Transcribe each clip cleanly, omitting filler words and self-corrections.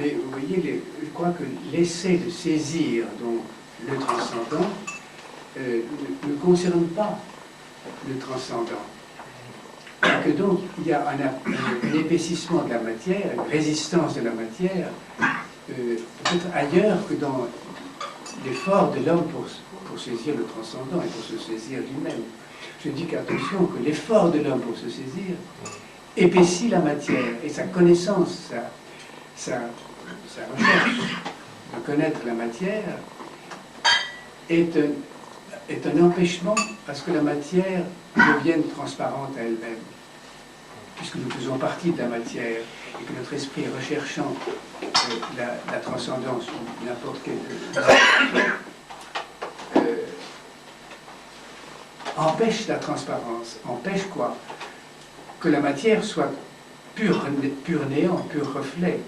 Mais vous voyez, je crois que l'essai de saisir donc, le transcendant ne concerne pas le transcendant. Et que donc il y a un épaississement de la matière, une résistance de la matière, peut-être ailleurs que dans l'effort de l'homme pour saisir le transcendant et pour se saisir lui-même. Je dis qu'attention, que l'effort de l'homme pour se saisir épaissit la matière et sa connaissance, sa recherche de connaître la matière est un empêchement à ce que la matière devienne transparente à elle-même. Puisque nous faisons partie de la matière et que notre esprit recherchant la transcendance ou n'importe quelle empêche la transparence, empêche quoi? Que la matière soit pur néant, pur reflet,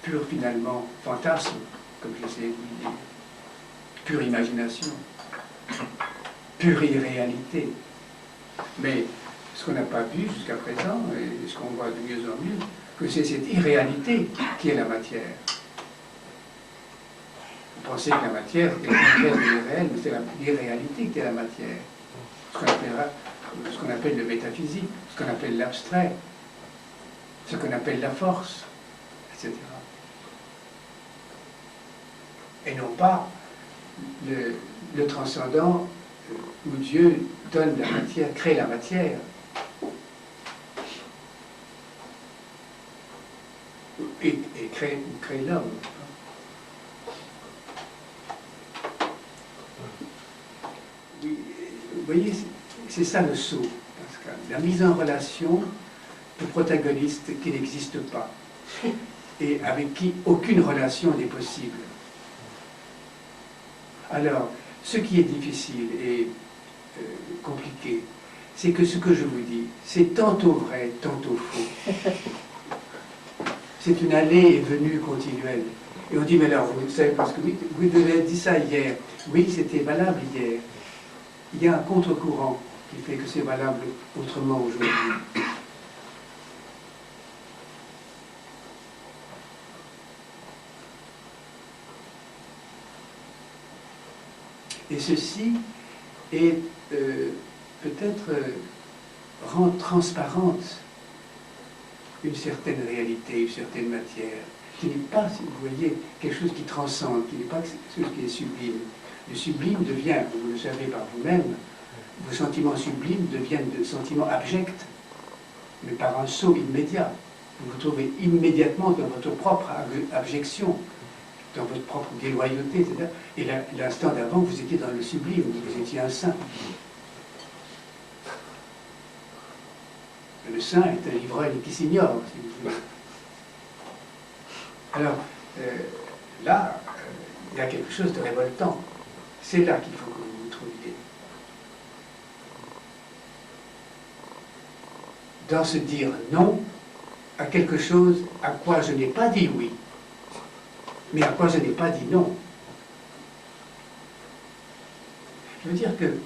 pur finalement fantasme, comme j'essaie de le dire, pure imagination, pure irréalité. Mais ce qu'on n'a pas vu jusqu'à présent, et ce qu'on voit de mieux en mieux, que c'est cette irréalité qui est la matière. Vous pensez que la matière est le contraire de l'irréel, mais c'est l'irréalité qui est la matière. Ce qu'on appelle le métaphysique, ce qu'on appelle l'abstrait, ce qu'on appelle la force, etc. Et non pas le transcendant où Dieu donne la matière, crée la matière. Et crée l'homme. Vous voyez, c'est ça le saut, Pascal. La mise en relation de protagonistes qui n'existent pas et avec qui aucune relation n'est possible. Alors, ce qui est difficile et compliqué, c'est que ce que je vous dis, c'est tantôt vrai, tantôt faux. C'est une allée et venue continuelle. Et on dit, mais alors, vous savez, parce que vous avez dit ça hier. Oui, c'était valable hier. Il y a un contre-courant qui fait que c'est valable autrement aujourd'hui. Et ceci est peut-être rend transparente une certaine réalité, une certaine matière, qui n'est pas, si vous voyez, quelque chose qui transcende, qui n'est pas quelque chose qui est sublime. Le sublime devient, vous le savez par vous-même, vos sentiments sublimes deviennent des sentiments abjects, mais par un saut immédiat. Vous vous trouvez immédiatement dans votre propre abjection, dans votre propre déloyauté, etc. Et l'instant d'avant, vous étiez dans le sublime, vous étiez un saint. Le saint est un ivrogne qui s'ignore, si vous voulez. Alors, là, il y a quelque chose de révoltant. C'est là qu'il faut que vous vous trouviez. Dans ce dire non à quelque chose à quoi je n'ai pas dit oui, mais à quoi je n'ai pas dit non. Je veux dire que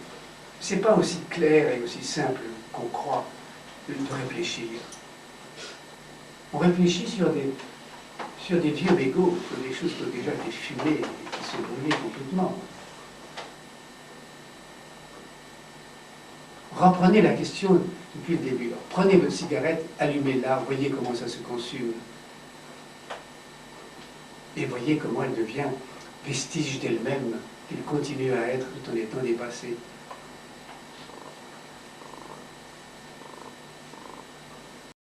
c'est pas aussi clair et aussi simple qu'on croit de réfléchir. On réfléchit sur des vieux mégots, sur des choses qui ont déjà été fumées et qui sont brûlées complètement. Reprenez la question depuis le début. Alors, prenez votre cigarette, allumez-la, voyez comment ça se consume. Et voyez comment elle devient vestige d'elle-même, qu'elle continue à être tout en étant dépassée.